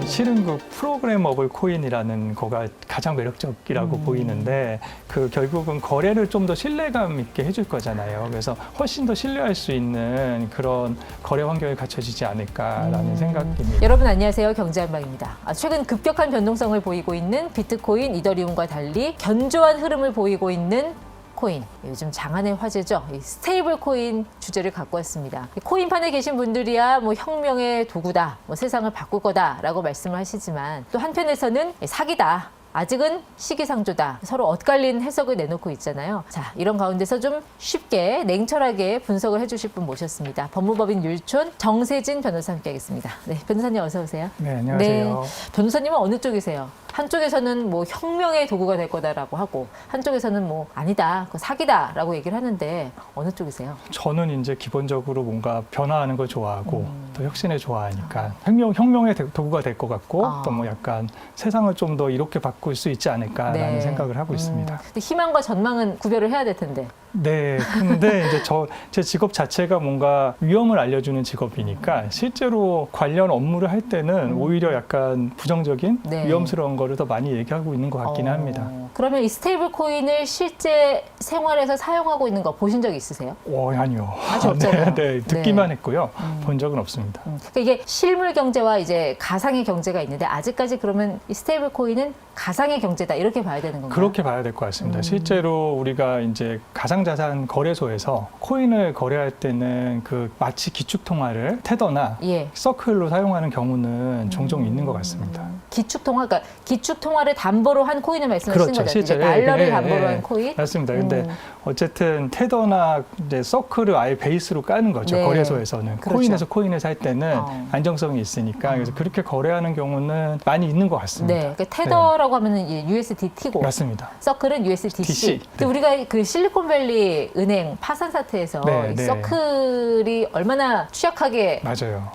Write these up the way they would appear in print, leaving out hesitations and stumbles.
실은 그 프로그래머블 코인이라는 거가 가장 매력적이라고 보이는데 그 결국은 거래를 좀 더 신뢰감 있게 해줄 거잖아요. 그래서 훨씬 더 신뢰할 수 있는 그런 거래 환경이 갖춰지지 않을까라는 생각입니다. 여러분 안녕하세요. 경제한방입니다. 최근 급격한 변동성을 보이고 있는 비트코인, 이더리움과 달리 견조한 흐름을 보이고 있는 코인, 요즘 장안의 화제죠. 이 스테이블 코인 주제를 갖고 왔습니다. 코인판에 계신 분들이야 뭐 혁명의 도구다, 뭐 세상을 바꿀 거다라고 말씀을 하시지만 또 한편에서는 사기다. 아직은 시기상조다. 서로 엇갈린 해석을 내놓고 있잖아요. 자, 이런 가운데서 좀 쉽게 냉철하게 분석을 해주실 분 모셨습니다. 법무법인 율촌 정세진 변호사 함께하겠습니다. 네, 변호사님 어서 오세요. 네, 안녕하세요. 네, 변호사님은 어느 쪽이세요? 한쪽에서는 뭐 혁명의 도구가 될 거다라고 하고 한쪽에서는 뭐 아니다, 그거 사기다라고 얘기를 하는데 어느 쪽이세요? 저는 이제 기본적으로 뭔가 변화하는 걸 좋아하고 또 혁신을 좋아하니까 혁명의 도구가 될 것 같고 또 뭐 약간 세상을 좀 더 이렇게 바꿀 수 있지 않을까라는 생각을 하고 있습니다. 근데 희망과 전망은 구별을 해야 될 텐데. 네, 근데 이제 제 직업 자체가 뭔가 위험을 알려주는 직업이니까 실제로 관련 업무를 할 때는 오히려 약간 부정적인 위험스러운 거를 더 많이 얘기하고 있는 것 같기는 합니다. 그러면 이 스테이블 코인을 실제 생활에서 사용하고 있는 거 보신 적 있으세요? 아니요. 아직 없잖아요. 네, 듣기만 했고요. 본 적은 없습니다. 그러니까 이게 실물 경제와 이제 가상의 경제가 있는데 아직까지 그러면 이 스테이블 코인은 가상의 경제다 이렇게 봐야 되는 건가요? 그렇게 봐야 될 것 같습니다. 실제로 우리가 이제 가상자산 거래소에서 코인을 거래할 때는 그 마치 기축통화를 테더나 서클로 사용하는 경우는 종종 있는 것 같습니다. 기축통화, 그러니까 기축통화를 담보로 한 코인을 말씀하시는 그렇죠. 거죠? 실제 달러를 담보로 한 코인? 맞습니다. 근데 어쨌든 테더나 이제 서클을 아예 베이스로 까는 거죠. 거래소에서는. 그렇죠. 코인에서 코인을 살 때는 안정성이 있으니까 그래서 그렇게 거래하는 경우는 많이 있는 것 같습니다. 네, 그러니까 테더라고 하면은 USDT고 맞습니다. 서클은 USDC. 근데 우리가 그 실리콘밸리 은행 파산 사태에서 이 서클이 얼마나 취약하게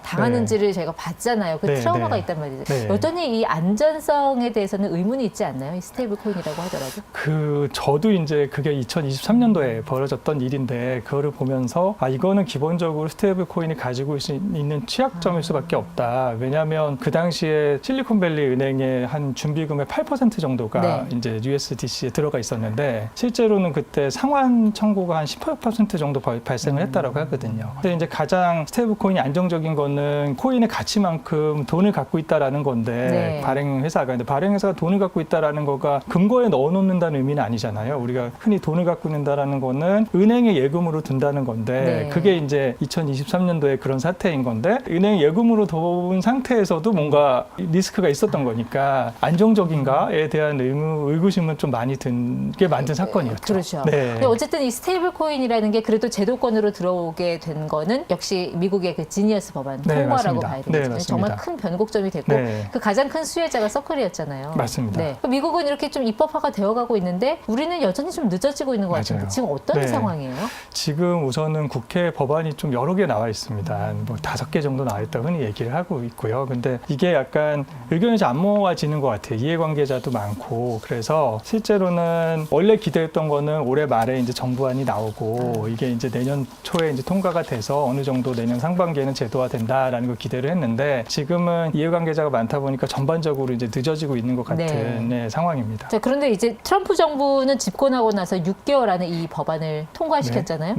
당하는지를 저희가 봤잖아요. 그 트라우마가 있단 말이죠. 여전히 이 안전성에 대해서는 의문이 있지 않나요? 이 스테이블 코인이라고 하더라도. 저도 이제 그게 2023년도에 벌어졌던 일인데 그거를 보면서 이거는 기본적으로 스테이블 코인이 가지고 있는 취약점일 수밖에 없다. 왜냐하면 그 당시에 실리콘밸리 은행의 한 준비금의 8% 정도가 이제 USDC에 들어가 있었는데 실제로는 그때 상환 청구가 한 18% 정도 발생을 했다라고 하거든요. 근데 이제 가장 스테이블 코인이 안정적인 거는 코인의 가치만큼 돈을 갖고 있다라는 건데 발행 회사가 근데 발행 회사가 돈을 갖고 있다라는 거가 금고에 넣어놓는다는 의미는 아니잖아요. 우리가 흔히 돈을 갖고 있는다라는 거는 은행에 예금으로 둔다는 건데 그게 이제 2023년도에 그런 사태인 건데 은행 예금으로 둔 상태에서도 뭔가 리스크가 있었던 거니까 안정적인가에 대한 의구심은 좀 많이 든게 만든 사건이었죠. 그렇죠. 근데 어쨌든 이 스테이블 코인이라는 게 그래도 제도권으로 들어오게 된 거는 역시 미국의 그 지니어스 법안 통과라고 봐야 되겠죠. 정말 큰 변곡점이 됐고 그 가장 큰 수혜자가 서클이었잖아요. 맞습니다. 미국은 이렇게 좀 입법화가 되어가고 있는데 우리는 여전히 좀 늦어지고 있는 것 같은데 지금 어떤 상황이에요? 지금 우선은 국회 법안이 좀 여러 개 나와 있습니다. 뭐 5개 정도 나와 있다고 흔히 얘기를 하고 있고요. 근데 이게 약간 의견이 좀 안 모아지는 것 같아요. 이해관계자도 많고 그래서 실제로는 원래 기대했던 거는 올해 말에 이제 정부안이 나오고 이게 이제 내년 초에 이제 통과가 돼서 어느 정도 내년 상반기에는 제도화된다라는 걸 기대를 했는데 지금은 이해관계자가 많다 보니까 전반적으로 이제 늦어지고 있는 것 같은 상황입니다. 자, 그런데 이제 트럼프 정부는 집권하고 나서 6개월 안에 이 법안을 통과시켰잖아요.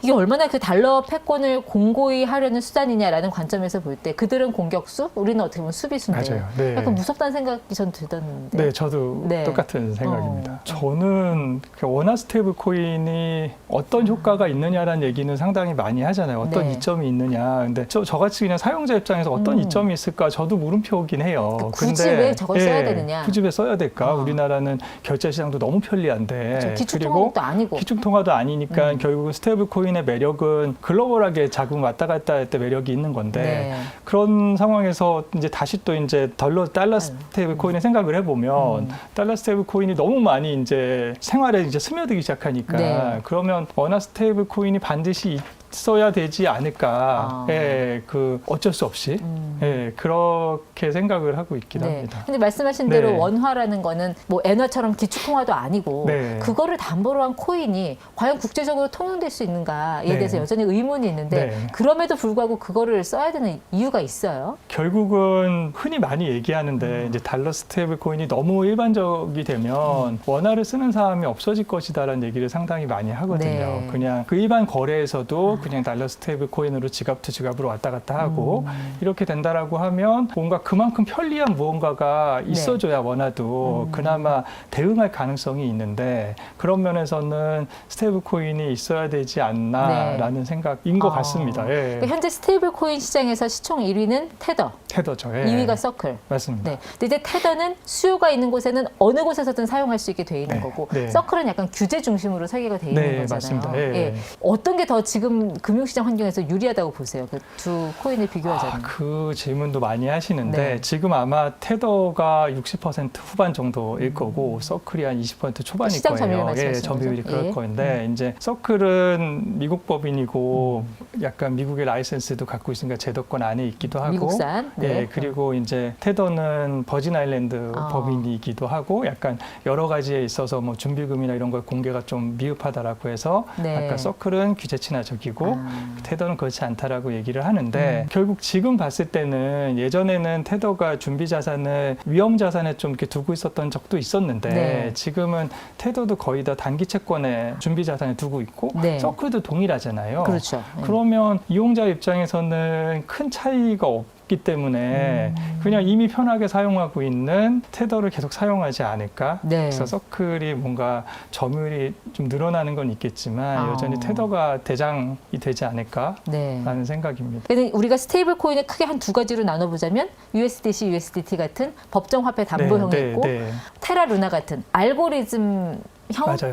이게 얼마나 그 달러 패권을 공고히 하려는 수단이냐라는 관점에서 볼 때 그들은 공격수, 우리는 어떻게 보면 수비수인데 약간 무섭다는 생각이 전 들던데. 네, 저도 똑같은 생각입니다. 저는 원화 스테이블 코인이 어떤 효과가 있느냐라는 얘기는 상당히 많이 하잖아요. 어떤 이점이 있느냐. 근데 저같이 그냥 사용자 입장에서 어떤 이점이 있을까 저도 물음표긴 해요. 굳이 왜 저걸 써야 되느냐. 굳이 왜 써야 될까? 우리나라는 결제 시장도 너무 편리한데. 기축통화도 아니고. 기축통화도 아니니까 결국은 스테이블 코인의 매력은 글로벌하게 자금 왔다 갔다 할 때 매력이 있는 건데 그런 상황에서 이제 다시 또 이제 달러 스테이블 코인을 생각을 해보면 달러 스테이블 코인이 너무 많이 이제 생활에 이제 스며들기 시작하니까 그러면 원화 스테이블 코인이 반드시 있어야 되지 않을까. 예, 그 어쩔 수 없이 예, 그렇게 생각을 하고 있긴 네. 합니다. 근데 말씀하신 대로 네. 원화라는 거는 뭐 엔화처럼 기축통화도 아니고 네. 그거를 담보로 한 코인이 과연 국제적으로 통용될 수 있는가에 네. 대해서 여전히 의문이 있는데 네. 그럼에도 불구하고 그거를 써야 되는 이유가 있어요. 결국은 흔히 많이 얘기하는데 이제 달러 스테이블 코인이 너무 일반적이 되면 원화를 쓰는 사람이 없어질 것이다라는 얘기를 상당히 많이 하거든요. 네. 그냥 그 일반 거래에서도 그냥 달러 스테이블 코인으로 지갑 투 지갑으로 왔다 갔다 하고 이렇게 된다라고 하면 뭔가 그만큼 편리한 무언가가 있어줘야 원화도 그나마 대응할 가능성이 있는데 그런 면에서는 스테이블 코인이 있어야 되지 않나라는 생각인 것 같습니다. 예. 그러니까 현재 스테이블 코인 시장에서 시총 1위는 테더, 테더죠. 예. 2위가 서클. 맞습니다. 네. 근데 이제 테더는 수요가 있는 곳에는 어느 곳에서든 사용할 수 있게 돼 있는 네. 거고 네. 서클은 약간 규제 중심으로 설계가 돼 있는 네, 거잖아요. 맞습니다. 예. 어떤 게 더 지금 금융시장 환경에서 유리하다고 보세요? 그 두 코인을 비교하자면. 그 질문도 많이 하시는데 네. 지금 아마 테더가 60% 후반 정도일 거고 서클이 한 20% 초반일 시장 점유율 거예요. 말씀하시는 점유율이 거죠? 그럴 예. 거인데 이제 서클은 미국 법인이고 약간 미국의 라이센스도 갖고 있으니까 제도권 안에 있기도 하고 미국산. 네. 예, 그리고 이제 테더는 버진 아일랜드 법인이기도 하고 약간 여러 가지에 있어서 뭐 준비금이나 이런 걸 공개가 좀 미흡하다라고 해서 네. 아까 서클은 규제 친화적이고 테더는 그렇지 않다라고 얘기를 하는데 결국 지금 봤을 때는 예전에는 테더가 준비 자산을 위험 자산에 좀 이렇게 두고 있었던 적도 있었는데 네. 지금은 테더도 거의 다 단기 채권에 준비 자산에 두고 있고 네. 서클도 동일하잖아요. 그렇죠. 네. 그러면 이용자 입장에서는 큰 차이가 없기 때문에 그냥 이미 편하게 사용하고 있는 테더를 계속 사용하지 않을까. 네. 그래서 서클이 뭔가 점유율이 좀 늘어나는 건 있겠지만 여전히 테더가 대장이 되지 않을까라는 네. 생각입니다. 그러니까 우리가 스테이블 코인을 크게 한 두 가지로 나눠보자면 USDC, USDT 같은 법정 화폐 담보형이 있고 테라 루나 같은 알고리즘형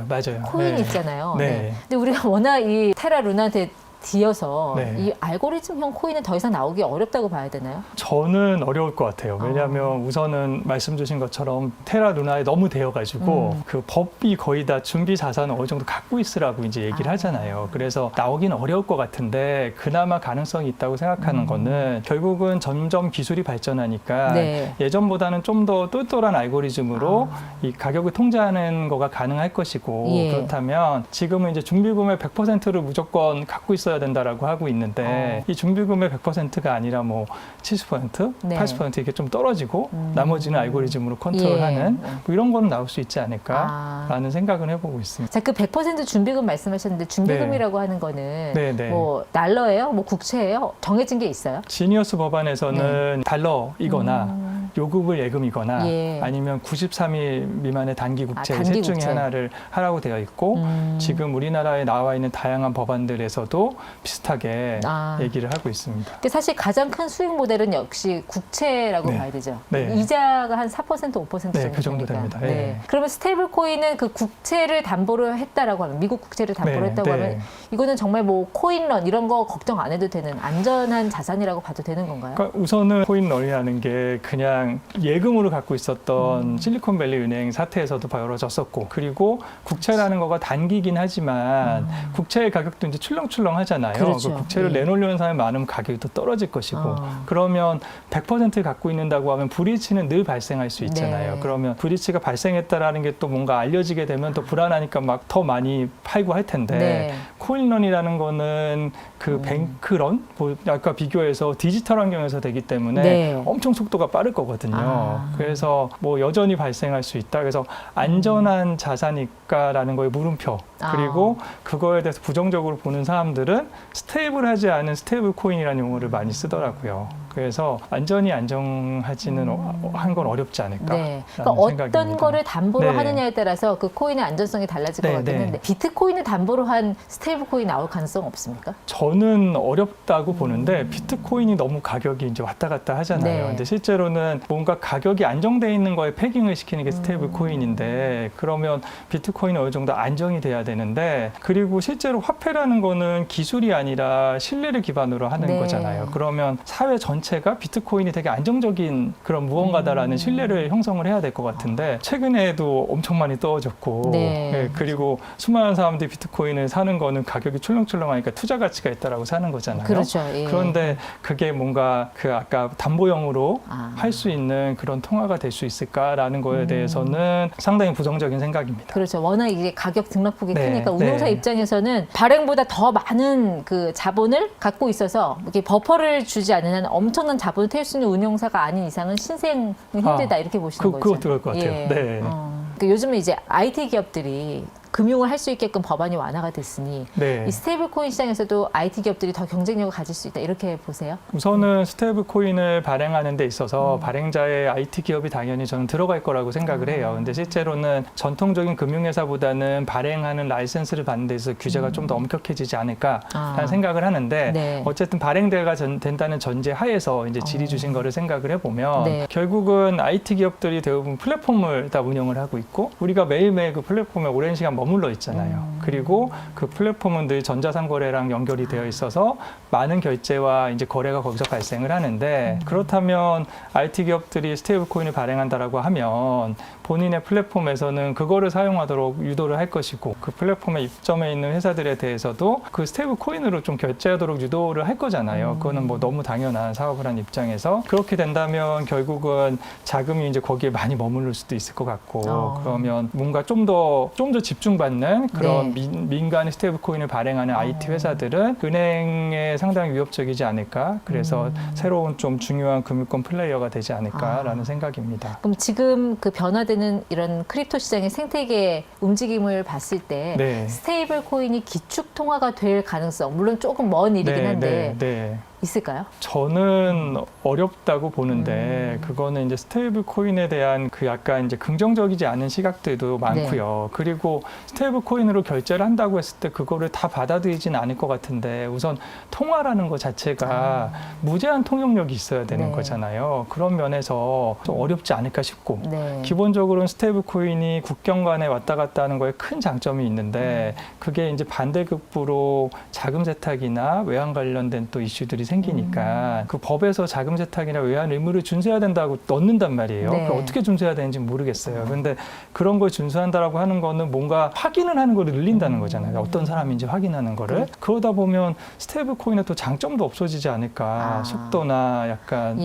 맞아요. 코인이 있잖아요. 네. 근데 우리가 워낙 이 테라 루나한테 뒤어서 네. 이 알고리즘형 코인은 더 이상 나오기 어렵다고 봐야 되나요? 저는 어려울 것 같아요. 왜냐하면 우선은 말씀 주신 것처럼 테라 루나에 너무 되어가지고 그 법이 거의 다 준비 자산을 어느 정도 갖고 있으라고 이제 얘기를 하잖아요. 그래서 나오기는 어려울 것 같은데 그나마 가능성이 있다고 생각하는 거는 결국은 점점 기술이 발전하니까 네. 예전보다는 좀 더 똘똘한 알고리즘으로 이 가격을 통제하는 거가 가능할 것이고 예. 그렇다면 지금은 이제 준비금의 100%를 무조건 갖고 있어야 된다라고 하고 있는데 이 준비금의 100%가 아니라 뭐 70%, 네. 80% 이렇게 좀 떨어지고 나머지는 알고리즘으로 컨트롤하는 예. 뭐 이런 거는 나올 수 있지 않을까라는 생각은 해보고 있습니다. 자, 그 100% 준비금 말씀하셨는데 준비금이라고 하는 거는 네. 뭐 달러예요? 뭐 국채예요? 정해진 게 있어요? 지니어스 법안에서는 달러이거나 요금을 예금이거나 예. 아니면 93일 미만의 단기 국채 단기 셋 중에 국채. 하나를 하라고 되어 있고 지금 우리나라에 나와 있는 다양한 법안들에서도 비슷하게 얘기를 하고 있습니다. 근데 사실 가장 큰 수익 모델은 역시 국채라고 네. 봐야 되죠. 네. 이자가 한 4%, 5% 정도 네, 그 정도 되니까. 됩니다. 네. 예. 그러면 스테이블 코인은 그 국채를 담보로 했다라고 하면 미국 국채를 담보로 네, 했다고 네. 하면 이거는 정말 뭐 코인런 이런 거 걱정 안 해도 되는 안전한 자산이라고 봐도 되는 건가요? 그러니까 우선은 코인런이라는 게 그냥 예금으로 갖고 있었던 실리콘밸리 은행 사태에서도 벌어졌었고 그리고 국채라는 거가 단기긴 하지만 국채의 가격도 이제 출렁출렁 하잖아요. 그렇죠. 그 국채를 예. 내놓으려는 사람이 많으면 가격이 또 떨어질 것이고 그러면 100% 갖고 있는다고 하면 불이치는 늘 발생할 수 있잖아요. 네. 그러면 불이치가 발생했다라는 게 또 뭔가 알려지게 되면 또 불안하니까 막 더 많이 팔고 할 텐데 네. 코인런이라는 거는 그 뱅크런 아까 비교해서 디지털 환경에서 되기 때문에 네. 엄청 속도가 빠를 거거든요. 그래서 뭐 여전히 발생할 수 있다. 그래서 안전한 자산일까라는 거에 물음표. 그리고 그거에 대해서 부정적으로 보는 사람들은 스테이블하지 않은 스테이블 코인이라는 용어를 많이 쓰더라고요. 그래서 완전히 안정하지는 한 건 어렵지 않을까. 네. 그러니까 어떤 거를 담보로 네. 하느냐에 따라서 그 코인의 안전성이 달라질 것 네, 같긴 네. 한데 비트코인을 담보로 한 스테이블 코인 나올 가능성 없습니까? 저는 어렵다고 보는데 비트코인이 너무 가격이 이제 왔다 갔다 하잖아요. 네. 근데 실제로는 뭔가 가격이 안정돼 있는 거에 패깅을 시키는 게 스테이블 코인인데 그러면 비트코인은 어느 정도 안정이 돼야 되는데 그리고 실제로 화폐라는 거는 기술이 아니라 신뢰를 기반으로 하는 네. 거잖아요. 그러면 사회 전체 전체가 비트코인이 되게 안정적인 그런 무언가다라는 신뢰를 형성을 해야 될 것 같은데 최근에도 엄청 많이 떨어졌고 네. 예, 그리고 수많은 사람들이 비트코인을 사는 거는 가격이 출렁출렁하니까 투자 가치가 있다라고 사는 거잖아요. 그렇죠. 예. 그런데 그게 뭔가 그 아까 담보형으로 아. 할 수 있는 그런 통화가 될 수 있을까라는 거에 대해서는 상당히 부정적인 생각입니다. 그렇죠. 워낙 이게 가격 등락폭이 네, 크니까 운용사 네. 입장에서는 발행보다 더 많은 그 자본을 갖고 있어서 이렇게 버퍼를 주지 않는 한 엄청난 자본을 태울 수 있는 운용사가 아닌 이상은 신생은 힘들다 이렇게 보시는 거죠. 그것도 그럴 것 같아요. 예. 네. 그러니까 요즘은 이제 IT 기업들이 금융을 할 수 있게끔 법안이 완화가 됐으니 네. 이 스테이블 코인 시장에서도 IT 기업들이 더 경쟁력을 가질 수 있다 이렇게 보세요? 우선은 스테이블 코인을 발행하는 데 있어서 발행자의 IT 기업이 당연히 저는 들어갈 거라고 생각을 해요. 근데 실제로는 전통적인 금융회사보다는 발행하는 라이센스를 받는 데 있어서 규제가 좀 더 엄격해지지 않을까라는 생각을 하는데 네. 어쨌든 발행대가 된다는 전제 하에서 이제 질의 주신 거를 생각을 해보면 네. 결국은 IT 기업들이 대부분 플랫폼을 다 운영을 하고 있고 우리가 매일매일 그 플랫폼에 오랜 시간 머물러 있잖아요. 그리고 그 플랫폼은 늘 전자상거래랑 연결이 되어 있어서 많은 결제와 이제 거래가 거기서 발생을 하는데 그렇다면 IT 기업들이 스테이블 코인을 발행한다라고 하면 본인의 플랫폼에서는 그거를 사용하도록 유도를 할 것이고 그 플랫폼에 입점해 있는 회사들에 대해서도 그 스테이블 코인으로 좀 결제하도록 유도를 할 거잖아요. 그거는 뭐 너무 당연한 사업을 한 입장에서 그렇게 된다면 결국은 자금이 이제 거기에 많이 머무를 수도 있을 것 같고 그러면 뭔가 좀 더 집중받는 그런 네. 민간 스테이블 코인을 발행하는 IT 회사들은 은행에 상당히 위협적이지 않을까. 그래서 새로운 좀 중요한 금융권 플레이어가 되지 않을까라는 생각입니다. 그럼 지금 그 변화되는 이런 크립토 시장의 생태계 움직임을 봤을 때 네. 스테이블 코인이 기축 통화가 될 가능성 물론 조금 먼 일이긴 한데 네. 있을까요? 저는 어렵다고 보는데 그거는 이제 스테이블 코인에 대한 그 약간 이제 긍정적이지 않은 시각들도 많고요. 그리고 스테이블 코인으로 결제를 한다고 했을 때 그거를 다 받아들이진 않을 것 같은데 우선 통화라는 것 자체가 무제한 통용력이 있어야 되는 거잖아요. 그런 면에서 좀 어렵지 않을까 싶고 기본적으로는 스테이블 코인이 국경 간에 왔다 갔다 하는 거에 큰 장점이 있는데 그게 이제 반대급부로 자금 세탁이나 외환 관련된 또 이슈들이 생기니까 그 법에서 자금 세탁이나 외환 의무를 준수해야 된다고 넣는단 말이에요. 그럼 어떻게 준수해야 되는지 모르겠어요. 그런데 그런 걸 준수한다라고 하는 거는 뭔가 확인을 하는 걸 늘린다는 거잖아요. 어떤 사람인지 확인하는 거를. 그러다 보면 스테이블 코인의 또 장점도 없어지지 않을까. 속도나 약간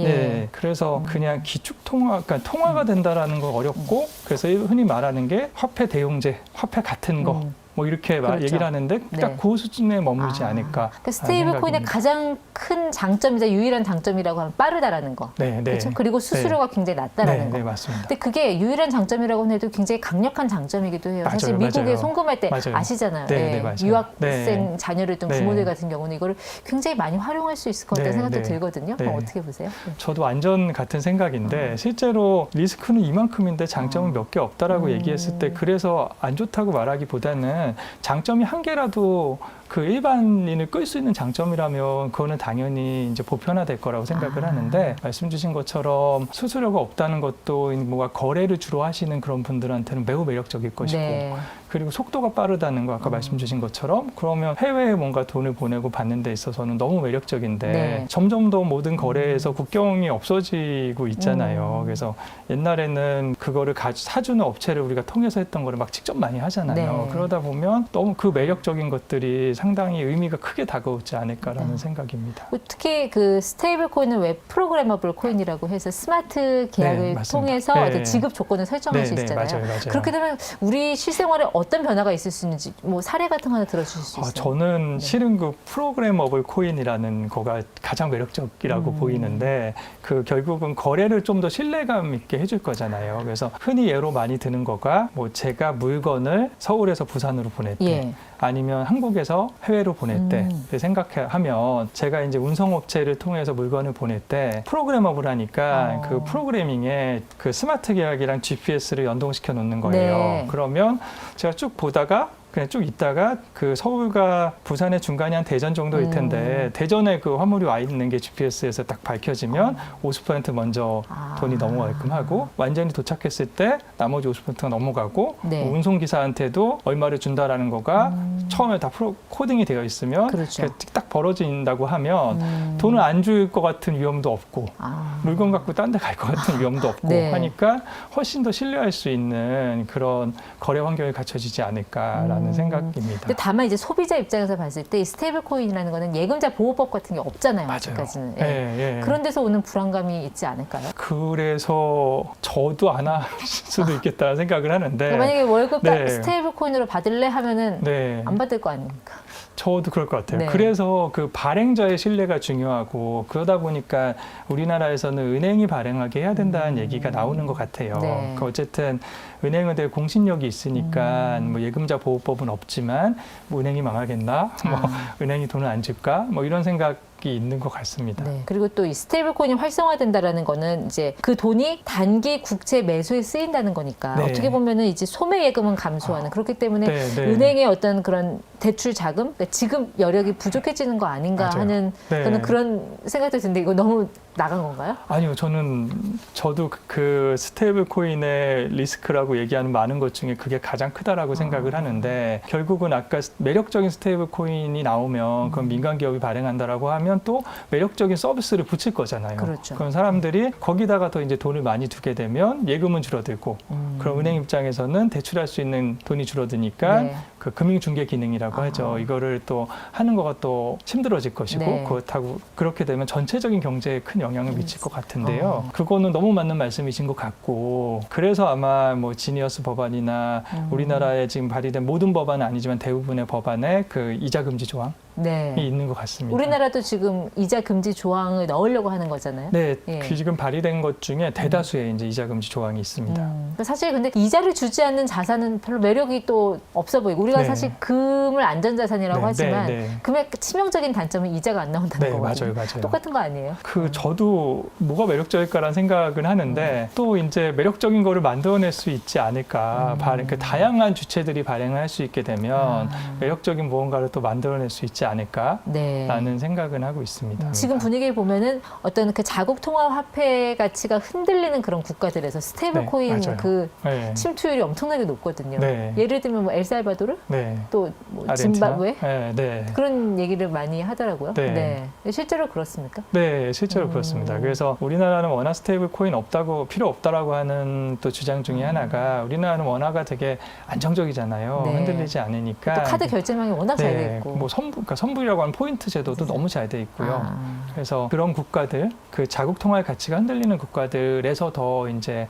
그래서 그냥 기축 통화, 그러니까 통화가 된다라는 건 어렵고 그래서 흔히 말하는 게 화폐 대용제, 화폐 같은 거. 뭐 이렇게 그렇죠. 얘기를 하는데 딱 그 수준에 머물지 않을까. 그러니까 스테이블 코인의 가장 큰 장점이자 유일한 장점이라고 하면 빠르다라는 거. 그렇죠? 그리고 수수료가 굉장히 낮다라는 거. 맞습니다. 근데 그게 유일한 장점이라고 해도 굉장히 강력한 장점이기도 해요. 사실 미국에 송금할 때 아시잖아요. 맞아요. 유학생 자녀를 둔 부모들 같은 경우는 이거를 굉장히 많이 활용할 수 있을 것 같다는 생각도 들거든요. 그럼 어떻게 보세요? 저도 완전 같은 생각인데 실제로 리스크는 이만큼인데 장점은 몇 개 없다라고 얘기했을 때 그래서 안 좋다고 말하기보다는 장점이 한 개라도 그 일반인을 끌 수 있는 장점이라면 그거는 당연히 이제 보편화될 거라고 생각을 하는데 말씀 주신 것처럼 수수료가 없다는 것도 뭔가 거래를 주로 하시는 그런 분들한테는 매우 매력적일 것이고 그리고 속도가 빠르다는 거 아까 말씀 주신 것처럼 그러면 해외에 뭔가 돈을 보내고 받는 데 있어서는 너무 매력적인데 점점 더 모든 거래에서 국경이 없어지고 있잖아요. 그래서 옛날에는 그거를 사주는 업체를 우리가 통해서 했던 거를 막 직접 많이 하잖아요. 그러다 보면 너무 그 매력적인 것들이 상당히 의미가 크게 다가오지 않을까라는 생각입니다. 특히 그 스테이블 코인은 웹 프로그래머블 코인이라고 해서 스마트 계약을 통해서 지급 조건을 설정할 수 있잖아요. 맞아요. 그렇게 되면 우리 실생활에 어떤 변화가 있을 수 있는지 뭐 사례 같은 거 하나 들어주실 수 있어요? 저는 실은 그 프로그래머블 코인이라는 거가 가장 매력적이라고 보이는데 그 결국은 거래를 좀 더 신뢰감 있게 해줄 거잖아요. 그래서 흔히 예로 많이 드는 거가 뭐 제가 물건을 서울에서 부산으로 보낼 때 아니면 한국에서 해외로 보낼 때 생각하면 제가 이제 운송업체를 통해서 물건을 보낼 때 프로그래머블 하니까 그 프로그래밍에 그 스마트 계약이랑 GPS를 연동시켜 놓는 거예요. 그러면 제가 쭉 보다가 그냥 쭉 있다가 그 서울과 부산의 중간이 한 대전 정도일 텐데 대전에 그 화물이 와 있는 게 GPS에서 딱 밝혀지면 50% 먼저 돈이 넘어가게끔 하고 완전히 도착했을 때 나머지 50%가 넘어가고 네. 뭐 운송기사한테도 얼마를 준다라는 거가 처음에 다 코딩이 되어 있으면 그렇죠. 딱 벌어진다고 하면 돈을 안 줄 것 같은 위험도 없고 물건 갖고 딴 데 갈 것 같은 위험도 없고 네. 하니까 훨씬 더 신뢰할 수 있는 그런 거래 환경이 갖춰지지 않을까라는 생각입니다. 근데 다만 이제 소비자 입장에서 봤을 때 이 스테이블 코인이라는 거는 예금자 보호법 같은 게 없잖아요. 맞아요. 아직까지는. 예. 그런 데서 오는 불안감이 있지 않을까요? 그래서 저도 안 할 수도 있겠다는 생각을 하는데 그러니까 만약에 월급 딱 네. 스테이블 코인으로 받을래 하면은 네. 안 받을 거 아닙니까? 저도 그럴 것 같아요. 네. 그래서 그 발행자의 신뢰가 중요하고 그러다 보니까 우리나라에서는 은행이 발행하게 해야 된다는 얘기가 나오는 것 같아요. 네. 그러니까 어쨌든 은행은 되게 공신력이 있으니까 뭐 예금자 보호법은 없지만 뭐 은행이 망하겠나? 뭐 은행이 돈을 안 줄까? 뭐 이런 생각이 있는 것 같습니다. 네. 그리고 또 이 스테이블 코인이 활성화된다라는 거는 이제 그 돈이 단기 국채 매수에 쓰인다는 거니까 네. 어떻게 보면은 이제 소매 예금은 감소하는 그렇기 때문에 네, 네. 은행의 어떤 그런 대출 자금, 그러니까 지급 여력이 부족해지는 거 아닌가 맞아요. 하는 네. 저는 그런 생각도 드는데 이거 너무 나간 건가요? 아니요, 저도 그 스테이블 코인의 리스크라고 얘기하는 많은 것 중에 그게 가장 크다라고 생각을 하는데 결국은 아까 매력적인 스테이블 코인이 나오면 그건 민간 기업이 발행한다라고 하면 또 매력적인 서비스를 붙일 거잖아요. 그렇죠. 그럼 사람들이 거기다가 더 이제 돈을 많이 두게 되면 예금은 줄어들고 그럼 은행 입장에서는 대출할 수 있는 돈이 줄어드니까 네. 그 금융중개 기능이라고 하죠. 이거를 또 하는 거가 또 힘들어질 것이고 네. 그렇다고 그렇게 되면 전체적인 경제에 큰 영향을 미칠 것 같은데요. 그거는 너무 맞는 말씀이신 것 같고 그래서 아마 뭐 지니어스 법안이나 우리나라에 지금 발의된 모든 법안은 아니지만 대부분의 법안에 그 이자 금지 조항이 네. 있는 것 같습니다. 우리나라도 지금 이자 금지 조항을 넣으려고 하는 거잖아요. 네, 예. 그 지금 발의된 것 중에 대다수의 이제 이자 금지 조항이 있습니다. 사실 근데 이자를 주지 않는 자산은 별로 매력이 또 없어 보이고 우리가 네. 사실 금을 안전자산이라고 네, 하지만 네. 금의 치명적인 단점은 이자가 안 나온다는 네, 거거든요. 맞아요. 똑같은 거 아니에요? 저도 뭐가 매력적일까라는 생각은 하는데 또 이제 매력적인 거를 만들어낼 수 있지 않을까. 그 다양한 주체들이 발행을 할 수 있게 되면 매력적인 무언가를 또 만들어낼 수 있지 않을까. 네. 라는 생각은 하고 있습니다. 지금 분위기를 보면은 어떤 그 자국 통화 화폐 가치가 흔들리는 그런 국가들에서 스테이블 네, 코인 맞아요. 그 네. 침투율이 엄청나게 높거든요. 네. 예를 들면 뭐 엘살바도르, 네. 또 뭐 아르헨티나? 짐바브웨 네. 그런 얘기를 많이 하더라고요. 네. 실제로 그렇습니까? 네, 실제로 그렇습니다. 그래서 우리나라는 원화 스테이블 코인 필요 없다라고 하는 또 주장 중에 하나가 우리나라는 원화가 되게 안정적이잖아요. 네. 흔들리지 않으니까. 또 카드 결제망이 워낙 잘 돼 있고. 뭐 그러니까 선불이라고 하는 포인트 제도도 너무 잘 돼 있고요. 그래서 그런 국가들, 그 자국 통화의 가치가 흔들리는 국가들에서 더 이제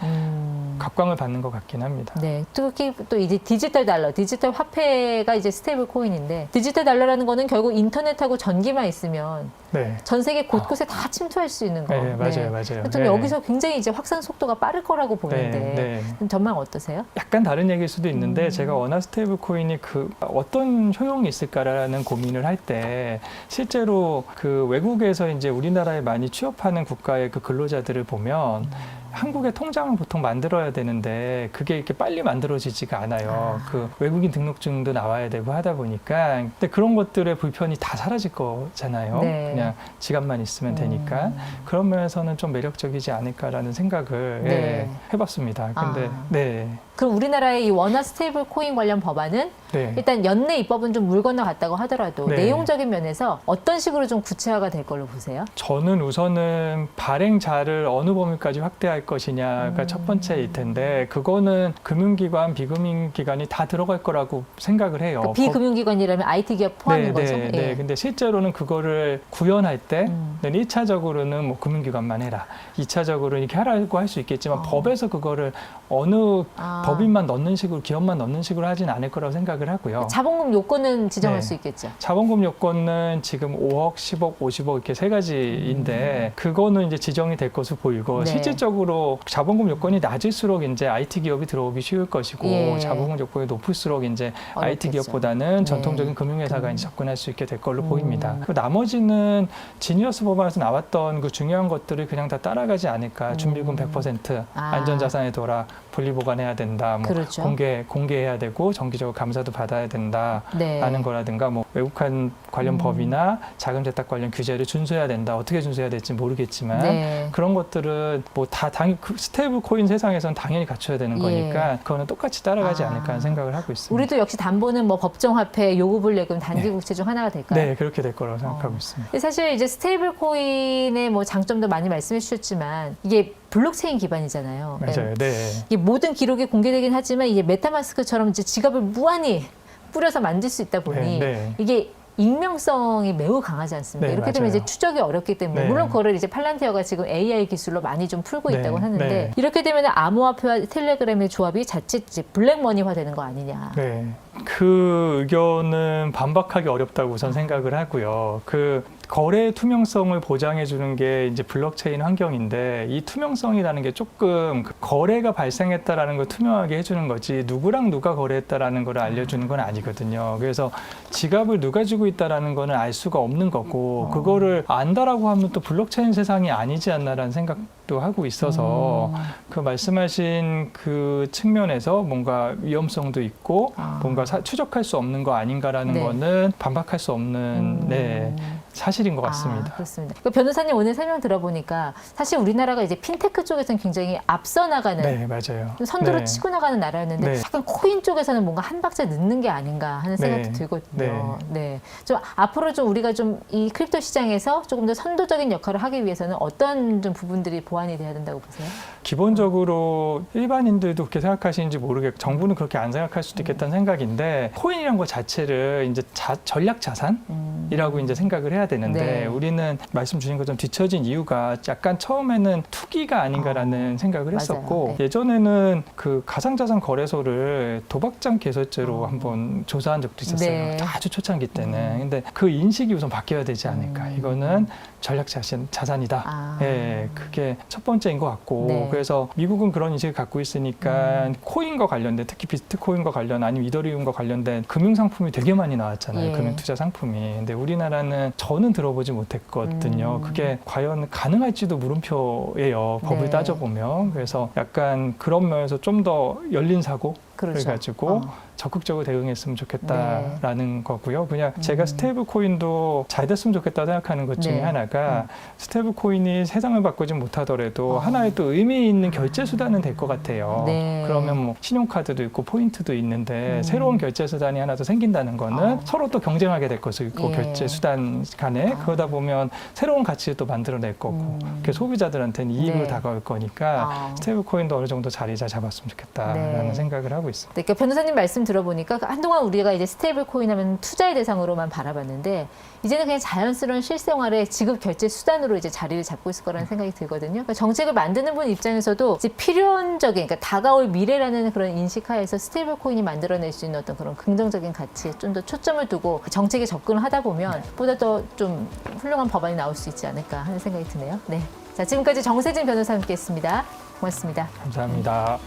각광을 받는 것 같긴 합니다. 네, 특히 또 이제 디지털 달러, 디지털 화폐가 이제 스테이블 코인인데 디지털 달러라는 거는 결국 인터넷하고 전기만 있으면 네. 전 세계 곳곳에 다 침투할 수 있는 거. 네, 맞아요. 좀 네. 여기서 굉장히 이제 확산 속도가 빠를 거라고 보는데 전망 어떠세요? 약간 다른 얘기일 수도 있는데 제가 원화 스테이블 코인이 그 어떤 효용이 있을까라는 고민을 할 때 실제로 그 외국에서 이제 우리나라에 많이 취업하는 국가의 그 근로자들을 보면 한국의 통장을 보통 만들어야 되는데 그게 이렇게 빨리 만들어지지가 않아요. 그 외국인 등록증도 나와야 되고 하다 보니까 근데 그런 것들의 불편이 다 사라질 거잖아요. 네. 그냥 지갑만 있으면 되니까 그런 면에서는 좀 매력적이지 않을까라는 생각을 네. 해봤습니다. 근데 네. 그럼 우리나라의 이 원화 스테이블 코인 관련 법안은 네. 일단 연내 입법은 좀 물 건너갔다고 하더라도 네. 내용적인 면에서 어떤 식으로 좀 구체화가 될 걸로 보세요? 저는 우선은 발행자를 어느 범위까지 확대할 것이냐가 첫 번째일 텐데 그거는 금융기관, 비금융기관이 다 들어갈 거라고 생각을 해요. 그러니까 비금융기관이라면 IT 기업 포함인 거죠? 네. 예. 근데 실제로는 그거를 구현할 때 1차적으로는 뭐 금융기관만 해라. 2차적으로는 이렇게 하라고 할 수 있겠지만 법에서 그거를 어느 법인만 넣는 식으로 기업만 넣는 식으로 하진 않을 거라고 생각을 하고요. 자본금 요건은 지정할 네. 수 있겠죠. 자본금 요건은 지금 5억, 10억, 50억 이렇게 세 가지인데 그거는 이제 지정이 될 것으로 보이고 네. 실질적으로 기본적으로 자본금 요건이 낮을수록 이제 IT 기업이 들어오기 쉬울 것이고 예. 자본금 요건이 높을수록 이제 IT 어렵겠죠. 기업보다는 네. 전통적인 금융회사가 이제 접근할 수 있게 될 걸로 보입니다. 그 나머지는 지니어스 법안에서 나왔던 그 중요한 것들을 그냥 다 따라가지 않을까. 준비금 100% 안전자산에 돌아 분리보관해야 된다. 뭐 그렇죠. 공개해야 되고 정기적으로 감사도 받아야 된다. 네. 라는 거라든가 뭐 외국환 관련 법이나 자금 세탁 관련 규제를 준수해야 된다. 어떻게 준수해야 될지 모르겠지만 네. 그런 것들은 뭐 다 당연히 스테이블 코인 세상에서는 당연히 갖춰야 되는 예. 거니까 그거는 똑같이 따라가지 아. 않을까 하는 생각을 하고 있습니다. 우리도 역시 담보는 뭐 법정화폐, 요구불예금, 단기국채 중 하나가 될까요? 네, 그렇게 될 거라고 생각하고 있습니다. 근데 사실 이제 스테이블 코인의 뭐 장점도 많이 말씀해 주셨지만 이게 블록체인 기반이잖아요. 맞아요. 네. 이게 모든 기록이 공개되긴 하지만 이게 메타마스크처럼 이제 지갑을 무한히 뿌려서 만들 수 있다 보니 네. 이게 익명성이 매우 강하지 않습니까? 네, 이렇게 되면 맞아요. 이제 추적이 어렵기 때문에 네. 물론 그거를 이제 팔란티어가 지금 AI 기술로 많이 좀 풀고 네, 있다고 하는데 네. 이렇게 되면 암호화폐와 텔레그램의 조합이 자칫 이제 블랙머니화 되는 거 아니냐. 네. 그 의견은 반박하기 어렵다고 우선 생각을 하고요. 그 거래 투명성을 보장해 주는 게 이제 블록체인 환경인데 이 투명성이라는 게 조금 그 거래가 발생했다라는 걸 투명하게 해주는 거지 누구랑 누가 거래했다라는 걸 알려주는 건 아니거든요. 그래서 지갑을 누가 쥐고 있다라는 거는 알 수가 없는 거고 그거를 안다라고 하면 또 블록체인 세상이 아니지 않나라는 생각도 하고 있어서 그 말씀하신 그 측면에서 뭔가 위험성도 있고 뭔가 추적할 수 없는 거 아닌가라는 네. 거는 반박할 수 없는 네, 사실인 것 같습니다. 그렇습니다. 그 변호사님 오늘 설명 들어보니까 사실 우리나라가 이제 핀테크 쪽에서는 굉장히 앞서 나가는 네, 맞아요. 선두로 네. 치고 나가는 나라였는데 네. 약간 코인 쪽에서는 뭔가 한 박자 늦는 게 아닌가 하는 생각도 네. 들거든요. 네. 좀 앞으로 좀 우리가 좀 이 크립토 시장에서 조금 더 선도적인 역할을 하기 위해서는 어떤 좀 부분들이 보완이 돼야 된다고 보세요? 기본적으로 일반인들도 그렇게 생각하시는지 모르겠고 정부는 그렇게 안 생각할 수도 있겠다는 생각인데 코인이란 것 자체를 이제 전략 자산이라고 이제 생각을 해야 되는데 네. 우리는 말씀 주신 것처럼 뒤처진 이유가 약간 처음에는 투기가 아닌가라는 생각을 했었고 맞아요. 네. 예전에는 그 가상자산 거래소를 도박장 개설제로 한번 조사한 적도 있었어요. 네. 아주 초창기 때는. 근데 그 인식이 우선 바뀌어야 되지 않을까. 이거는 전략 자산이다. 예, 그게 첫 번째인 것 같고 네. 그래서 미국은 그런 인식을 갖고 있으니까 코인과 관련된 특히 비트코인과 관련 아니면 이더리움과 관련된 금융 상품이 되게 많이 나왔잖아요. 예. 금융 투자 상품이. 근데 우리나라는 저는 들어보지 못했거든요. 그게 과연 가능할지도 물음표예요. 법을 네. 따져보면. 그래서 약간 그런 면에서 좀 더 열린 사고 그렇죠. 그래가지고 적극적으로 대응했으면 좋겠다라는 거고요. 그냥 제가 스테이블 코인도 잘 됐으면 좋겠다 생각하는 것 중에 네. 하나가 스테이블 코인이 세상을 바꾸지 못하더라도 하나의 또 의미 있는 결제 수단은 될 것 같아요. 네. 그러면 뭐 신용카드도 있고 포인트도 있는데 새로운 결제 수단이 하나 더 생긴다는 거는 서로 또 경쟁하게 될 것이고 예. 결제 수단 간에 그러다 보면 새로운 가치를 또 만들어낼 거고 그게 소비자들한테는 이익으로 네. 다가올 거니까 스테이블 코인도 어느 정도 자리 잘 잡았으면 좋겠다라는 네. 생각을 하고 있습니다. 그러니까 변호사님 말씀 들어보니까 한동안 우리가 이제 스테이블 코인 하면 투자의 대상으로만 바라봤는데 이제는 그냥 자연스러운 실생활의 지급 결제 수단으로 이제 자리를 잡고 있을 거라는 생각이 들거든요. 그러니까 정책을 만드는 분 입장에서도 이제 필연적인, 그러니까 다가올 미래라는 그런 인식하에서 스테이블 코인이 만들어낼 수 있는 어떤 그런 긍정적인 가치에 좀 더 초점을 두고 정책에 접근을 하다 보면 보다 더 좀 훌륭한 법안이 나올 수 있지 않을까 하는 생각이 드네요. 네. 자, 지금까지 정세진 변호사 함께했습니다. 고맙습니다. 감사합니다.